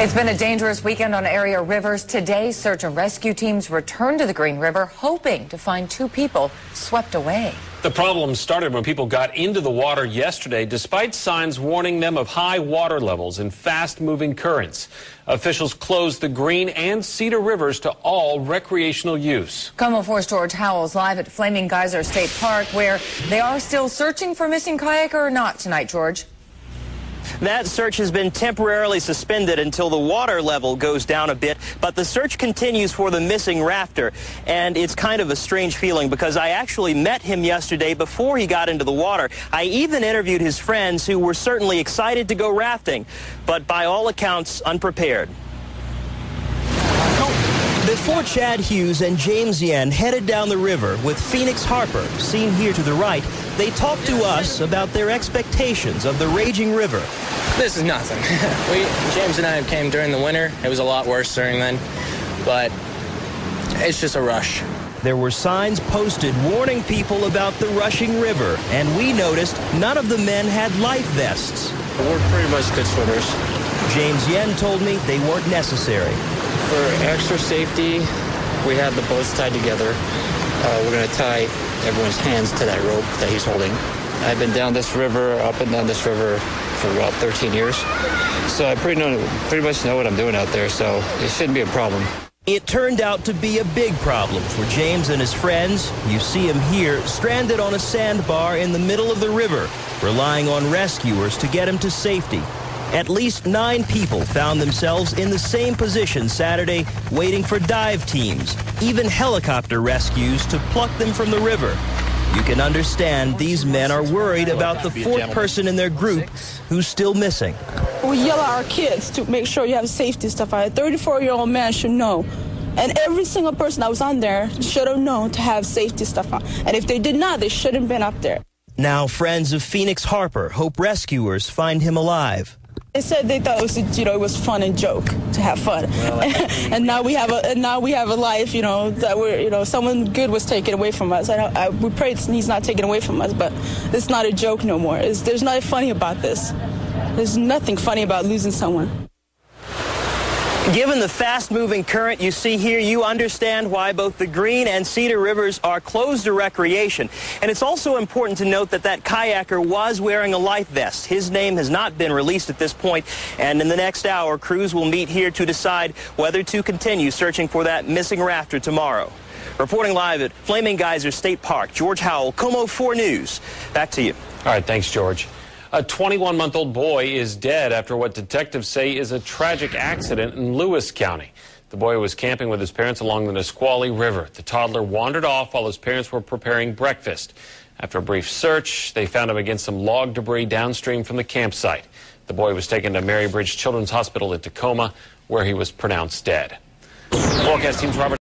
It's been a dangerous weekend on area rivers. Today, search and rescue teams returned to the Green River, hoping to find two people swept away. The problem started when people got into the water yesterday, despite signs warning them of high water levels and fast-moving currents. Officials closed the Green and Cedar Rivers to all recreational use. KOMO 4's George Howell's live at Flaming Geyser State Park, where they are still searching for missing kayaker or not tonight, George. That search has been temporarily suspended until the water level goes down a bit, but the search continues for the missing rafter. And it's kind of a strange feeling because I actually met him yesterday before he got into the water. I even interviewed his friends who were certainly excited to go rafting, but by all accounts, unprepared. Before Chad Hughes and James Yen headed down the river with Phoenix Harper, seen here to the right, they talked to us about their expectations of the raging river. This is nothing. James and I came during the winter. It was a lot worse during then, but it's just a rush. There were signs posted warning people about the rushing river, and we noticed none of the men had life vests. We're pretty much good swimmers. James Yen told me they weren't necessary. For extra safety, we have the boats tied together. We're going to tie everyone's hands to that rope that he's holding. I've been down this river, up and down this river for about 13 years. So I pretty much know what I'm doing out there, so it shouldn't be a problem. It turned out to be a big problem for James and his friends. You see him here, stranded on a sandbar in the middle of the river, relying on rescuers to get him to safety. At least 9 people found themselves in the same position Saturday, waiting for dive teams, even helicopter rescues to pluck them from the river. You can understand these men are worried about the 4th person in their group who's still missing. We yell at our kids to make sure you have safety stuff. A 34-year-old man should know. And every single person that was on there should have known to have safety stuff on. And if they did not, they shouldn't have been up there. Now friends of Phoenix Harper hope rescuers find him alive. They said they thought it was, it was fun and joke to have fun, and now we have a life, that we're, someone good was taken away from us. We pray he's not taken away from us, but it's not a joke no more. There's nothing funny about this. There's nothing funny about losing someone. Given the fast-moving current you see here, you understand why both the Green and Cedar Rivers are closed to recreation. And it's also important to note that kayaker was wearing a life vest. His name has not been released at this point, and in the next hour, crews will meet here to decide whether to continue searching for that missing rafter tomorrow. Reporting live at Flaming Geyser State Park, George Howell, KOMO 4 News. Back to you. All right, thanks, George. A 21-month-old boy is dead after what detectives say is a tragic accident in Lewis County. The boy was camping with his parents along the Nisqually River. The toddler wandered off while his parents were preparing breakfast. After a brief search, they found him against some log debris downstream from the campsite. The boy was taken to Marybridge Children's Hospital in Tacoma, where he was pronounced dead. Forecast team's Robert